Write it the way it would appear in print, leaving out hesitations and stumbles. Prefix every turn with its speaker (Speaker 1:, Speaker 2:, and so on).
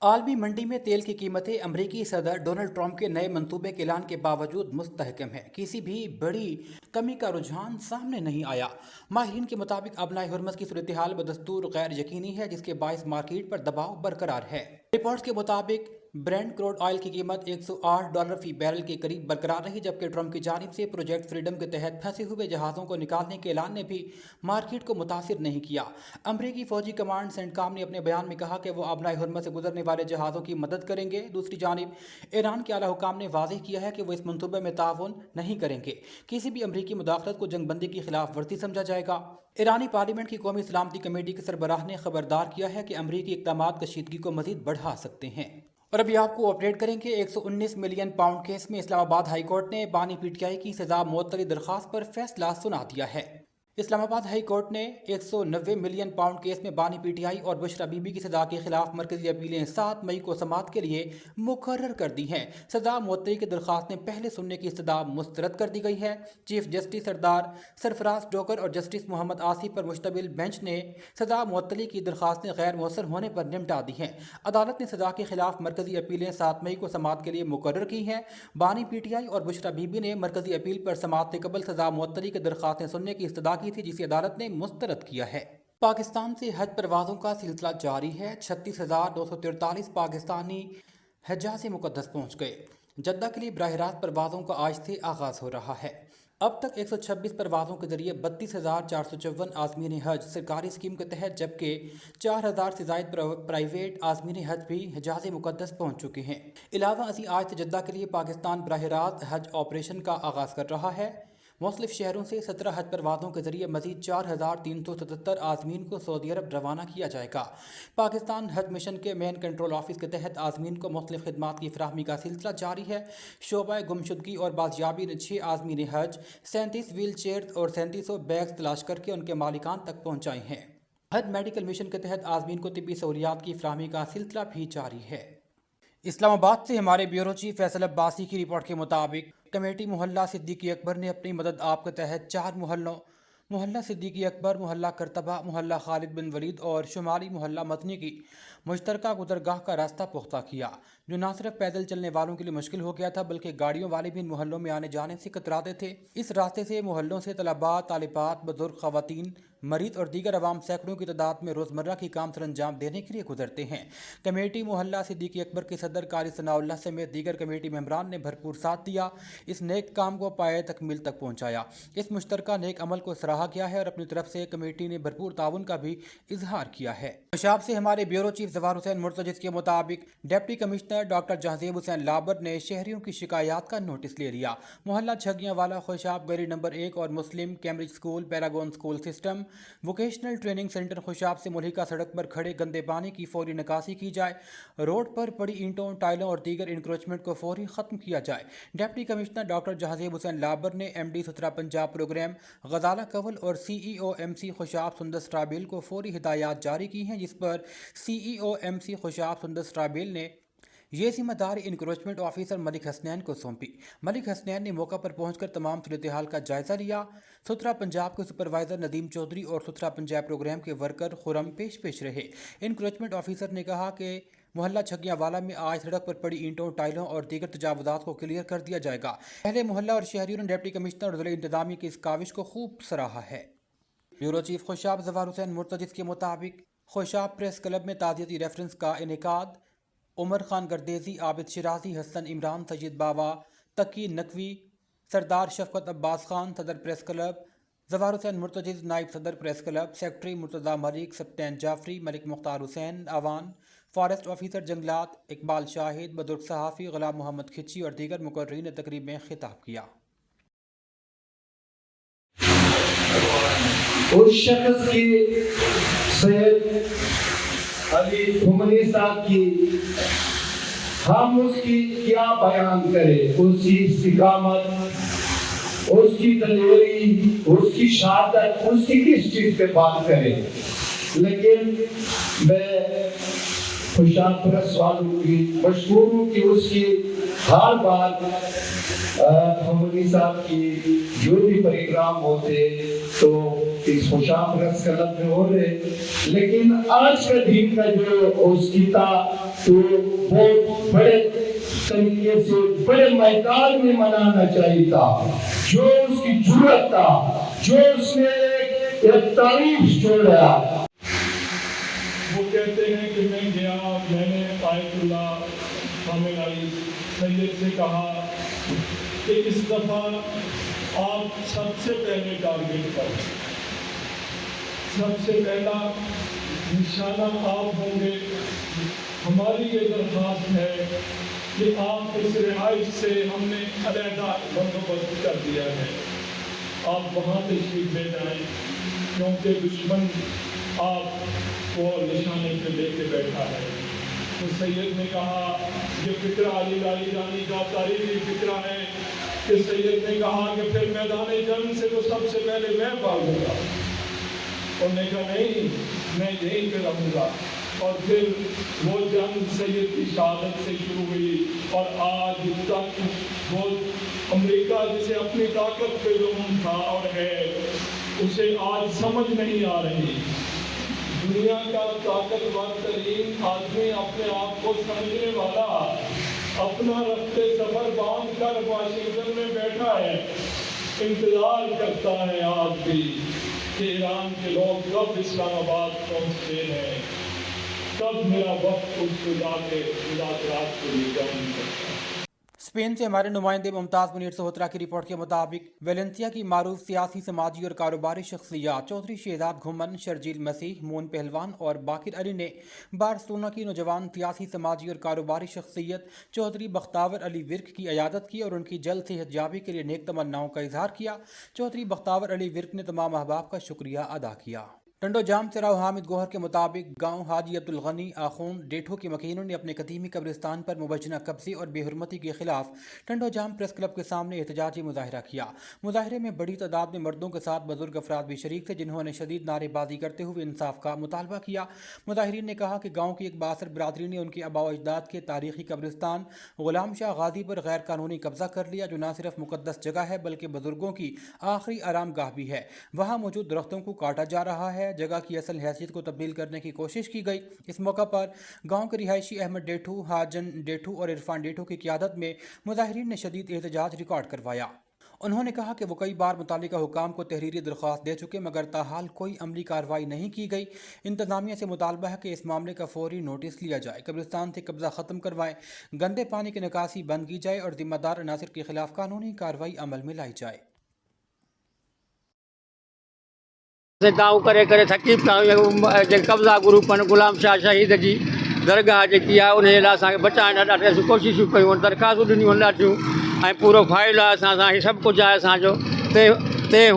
Speaker 1: आलमी मंडी में तेल की कीमतें अमरीकी सदर डोनाल्ड ट्रंप के नए मंसूबे के ऐलान के बावजूद मुस्तहकम है। किसी भी बड़ी कमी का रुझान सामने नहीं आया। माहिरीन के मुताबिक अबनाए हुर्मस की सूरत हाल बदस्तूर गैर यकीनी है, जिसके बायस मार्केट पर दबाव बरकरार है। रिपोर्ट्स के मुताबिक ब्रेंट क्रूड ऑयल की कीमत $108 फी बैरल के करीब बरकरार रही, जबकि ट्रंप की जानिब से प्रोजेक्ट फ्रीडम के तहत फंसे हुए जहाज़ों को निकालने के ऐलान ने भी मार्केट को मुतासिर नहीं किया। अमरीकी फौजी कमांड सेंटकॉम ने अपने बयान में कहा कि वो अबनाए हुर्मस से गुजरने वाले जहाज़ों की मदद करेंगे। दूसरी जानिब ईरान के आला हुकाम ने वाज़ेह किया है कि वो इस मंसूबे में ताउन नहीं करेंगे। किसी भी अमरीकी मुदाखलत को जंगबंदी की खिलाफ वर्जी समझा जाएगा। ईरानी पार्लियामेंट की कौमी सलामती कमेटी के सरबराह ने खबरदार किया है कि अमरीकी इक़दाम कशीदगी को मजीद बढ़ा सकते हैं। और अभी आपको अपडेट करेंगे। 119 मिलियन पाउंड केस में इस्लामाबाद हाई कोर्ट ने बानी पीटीआई की सजा मौतली दरख्वास्त पर फैसला सुना दिया है। इस्लामाबाद हाई कोर्ट ने 190 मिलियन पाउंड केस में बानी पीटीआई और बुशरा बीबी की सजा के खिलाफ मरकजी अपीलें 7 मई को समाअत के लिए मुकर्रर कर दी हैं। सजा मुअत्तली की दरख्वास्त में पहले सुनने की इस्तदा मुस्तरद कर दी गई है। चीफ जस्टिस सरदार सरफराज डोकर और जस्टिस मोहम्मद आसिफ पर मुश्तमिल बेंच ने सजा मुअत्तली की दरख्वास्तें गैर मौसर होने पर निपटा दी हैं। अदालत ने सजा के खिलाफ मरकजी अपीलें 7 मई को समाअत के लिए मुकर्रर की हैं। बानी पीटीआई और बुशरा बीबी ने मरकजी अपील पर समाअत से कबल सजा मुअत्तली की दरख्वास्तें सुनने की इस्तदा थी, जिसे अदालत ने मुस्तरद किया है। पाकिस्तान से हज परवाज़ों का सिलसिला जारी है। 36,243 पाकिस्तानी हज्जाज मुक़द्दस पहुँच गए। जद्दा के लिए बराह रास्त परवाज़ों का आज से आगाज़ हो रहा है। अब तक 126 परवाज़ों के जरिए 32,454 आज़मीन हज सरकारी स्कीम के तहत, जबकि 4,000 से ज़ायद प्राइवेट आज़मीन हज भी हज्जाज मुक़द्दस पहुँच चुके हैं। अलावा असी आज से जद्दा के लिए पाकिस्तान बराह रास्त हज ऑपरेशन का आगाज़ कर रहा है। मुख्तलिफ शहरों से 17 हज परवाज़ों के जरिए मज़ीद 4,377 आज़मीन को सऊदी अरब रवाना किया जाएगा। पाकिस्तान हज मिशन के मेन कंट्रोल ऑफिस के तहत आज़मीन को मुख्तलिफ खिदमात की फराहमी का सिलसिला जारी है। शोबा गुमशुदगी और बाजियाबी ने 6 आज़मीन हज, 37 व्हील चेयर और 3700 बैग्स तलाश करके उनके मालिकान तक पहुँचाए हैं। हज मेडिकल मिशन के तहत आज़मीन को तिब्बी सहूलियात की फराहमी का सिलसिला भी जारी है। इस्लामाबाद से हमारे ब्यूरो चीफ फैसल अब्बासी की रिपोर्ट के मुताबिक कमेटी मोहल्ला सिद्दीकी अकबर ने अपनी मदद आप के तहत 4 मोहल्लों मोहल्ला सिद्दीकी अकबर, मोहल्ला करतबा, मोहल्ला खालिद बिन वलीद और शुमाली मोहल्ला मदनी की मुश्तरका गुजरगाह का रास्ता पुख्ता किया, जो न सिर्फ पैदल चलने वालों के लिए मुश्किल हो गया था, बल्कि गाड़ियों वाले भी इन मोहल्लों में आने जाने से कतराते थे। इस रास्ते से मोहल्लों से तलबा, तालिबात, बुजुर्ग, खवातीन, मरीज और दीगर अवाम सैकड़ों की तादाद में रोज़मर्रा की काम सर अंजाम देने के लिए गुजरते हैं। कमेटी मोहल्ला सिद्दीकी अकबर के सदर कारी सनाउल्लाह समेत दीगर कमेटी मेंबरान ने भरपूर साथ दिया, इस नेक काम को पाए तकमील तक पहुँचाया। इस मुश्तरका नेक अमल को सराहा गया है और अपनी तरफ से कमेटी ने भरपूर ताउन का भी इजहार किया है। खुशाब से हमारे ब्यूरो चीफ ज़फ़र हुसैन मुर्तज़िज़ के मुताबिक deputy commissioner doctor Jahanzeb Hussain लाबर ने शहरियों की शिकायत का नोटिस ले लिया। मोहल्ला छगियाँ वाला, खुशाब, गली नंबर 1 और Muslim Cambridge school, Paragon school system, vocational training centre Khushab से मुल्हिका सड़क पर खड़े गंदे पानी की फौरी निकासी की जाए। रोड पर पड़ी ईंटों, टाइलों और दीगर इंक्रोचमेंट को फौरी ख़त्म किया जाए। Deputy commissioner doctor Jahanzeb Hussain लाबर ने MD सुथरा पंजाब प्रोग्राम गजाला कंवल और CEO MC खुशाब सुंदस ट्राबिल को फौरी हिदायत जारी की हैं, जिस पर CEO MC खुशाब सुंदस ट्राबिल ने ये जिम्मेदारी इंक्रोचमेंट ऑफिसर मलिक हसनैन को सौंपी। मलिक हसनैन ने मौका पर पहुंचकर तमाम सूरत हाल का जायजा लिया। सुथरा पंजाब के सुपरवाइजर नदीम चौधरी और सुथरा पंजाब प्रोग्राम के वर्कर खुरम पेश रहे। इंक्रोचमेंट ऑफिसर ने कहा कि मोहल्ला छगियाँ वाला में आज सड़क पर पड़ी ईंटों, टाइलों और दीगर तजावुज़ात को क्लियर कर दिया जाएगा। पहले मोहल्ला और शहरियों ने डिप्टी कमिश्नर और ज़िला इंतजामी की इस काविश को खूब सराहा है। ब्यूरो चीफ खुशाब ज़फ़र हुसैन मुर्तज़िज़ के मुताबिक खुशाब प्रेस क्लब में ताज़ियती रेफरेंस का इनेकाद। उमर खान गर्देजी, आबिद शिराजी, हसन इमरान, सैयद बाबा, तकी नकवी, सरदार शफकत अब्बास खान, सदर प्रेस क्लब ज़फ़र हुसैन मुर्तज़िज़, नाइब सदर press club, secretary Murtaza Malik, सप्तान जाफरी, मलिक मुख्तार हुसैन अवान, फॉरेस्ट ऑफिसर जंगलात इकबाल शाहिद, बुजुर्ग सहाफ़ी गुलाम मोहम्मद खिची और दीगर मुकर्रीन ने तकरीब में खिताब किया।
Speaker 2: उस शख्स की सैयद अली घुमनी साहब की हम उसकी क्या बयान करें, उसकी इस्तिकामत, उसकी तैयारी, उसकी शहादत, उसकी किस चीज पे बात करें। लेकिन मैं खुशाब प्रेस वालों की मशहूर हूँ कि उसकी ہر بار محمدی صاحب کی جو بھی پروگرام ہوتے تو اس خوشام رس کلب میں ہو رہے، لیکن آج کا دن کا جو اس کی تھا تو بہت بڑے طریقے سے بڑے میدان میں منانا چاہیے تھا، جو اس کی جرأت تھا، جو اس نے ایک تاریخ چھوڑا۔
Speaker 3: وہ کہتے ہیں کہ میں گیا، میں نے آیت اللہ حامد علی سید سے کہا کہ اس دفعہ آپ سب سے پہلے ٹارگٹ پر، سب سے پہلا نشانہ آپ ہوں گے۔ ہماری یہ درخواست ہے کہ آپ اس رہائش سے ہم نے علیحدہ بندوبست کر دیا ہے، آپ وہاں تشریف لے جائیں، کیونکہ دشمن آپ کو نشانے پہ لے کے بیٹھا ہے۔ تو سید نے کہا، یہ فکرہ علی لائی جانی کا تاریخی فکرہ ہے کہ سید نے کہا کہ پھر میدان جنگ سے تو سب سے پہلے میں بھاگوں گا، انہوں نے کہا نہیں، میں یہیں پہ رہوں گا۔ اور پھر وہ جنگ سید کی شہادت سے شروع ہوئی، اور آج تک وہ امریکہ جسے اپنی طاقت پہ ظلم تھا اور ہے، اسے آج سمجھ نہیں آ رہی۔ دنیا کا طاقتور ترین آدمی اپنے آپ کو سمجھنے والا اپنا رفتے سفر باندھ کر واشنگٹن میں بیٹھا ہے، انتظار کرتا ہے آج بھی کہ ایران کے لوگ کب اسلام آباد پہنچتے ہیں، کب میرا وقت اس کو جا کے مذاکرات کو لے جاؤں گا۔
Speaker 1: اسپین سے ہمارے نمائندے ممتاز منیر سہوترا کی رپورٹ کے مطابق ویلنسیا کی معروف سیاسی، سماجی اور کاروباری شخصیات چودھری شہزاد گھمن، شرجیل مسیح، مون پہلوان اور باقر علی نے بارسلونا کی نوجوان سیاسی، سماجی اور کاروباری شخصیت چودھری بختیار علی ورک کی عیادت کی اور ان کی جلد صحت یابی کے لیے نیک تمناؤں کا اظہار کیا۔ چودھری بختیار علی ورک نے تمام احباب کا شکریہ ادا کیا۔ ٹنڈو جام سے راؤ حامد گوہر کے مطابق گاؤں حاجی عبدالغنی آخوند ڈیٹھو کے مکینوں نے اپنے قدیمی قبرستان پر مبینہ قبضے اور بے حرمتی کے خلاف ٹنڈو جام پریس کلب کے سامنے احتجاجی مظاہرہ کیا۔ مظاہرے میں بڑی تعداد میں مردوں کے ساتھ بزرگ افراد بھی شریک تھے، جنہوں نے شدید نعرے بازی کرتے ہوئے انصاف کا مطالبہ کیا۔ مظاہرین نے کہا کہ گاؤں کی ایک بااثر برادری نے ان کے آباء و اجداد کے تاریخی قبرستان غلام شاہ غازی پر غیر قانونی قبضہ کر لیا، جو نہ صرف مقدس جگہ ہے بلکہ بزرگوں کی آخری آرام گاہ بھی ہے۔ وہاں موجود درختوں کو کاٹا جا رہا ہے، جگہ کی اصل حیثیت کو تبدیل کرنے کی کوشش کی گئی۔ اس موقع پر گاؤں کے رہائشی احمد ڈیٹھو، حاجن ڈیٹھو اور عرفان ڈیٹھو کی قیادت میں مظاہرین نے شدید احتجاج ریکارڈ کروایا۔ انہوں نے کہا کہ وہ کئی بار متعلقہ حکام کو تحریری درخواست دے چکے مگر تاحال کوئی عملی کارروائی نہیں کی گئی۔ انتظامیہ سے مطالبہ ہے کہ اس معاملے کا فوری نوٹس لیا جائے، قبرستان سے قبضہ ختم کروائیں، گندے پانی کی نکاسی بند کی جائے اور ذمہ دار عناصر کے خلاف قانونی کارروائی عمل میں لائی جائے۔
Speaker 4: गाँव करे करे थकी पिया कब्ज़ा ग्रुप आहिनि ग़ुलाम शाह शहीद जी दरगाह जेकी आहे उन जे लाइ असांखे बचाइण लाइ ॾाढियूं कोशिशूं कयूं, दरख़्वास्तूं ॾिनियूं आहिनि ॾाढियूं, ऐं पूरो फ़ाइल आहे असां सां, सभु कुझु आहे असांजो। ते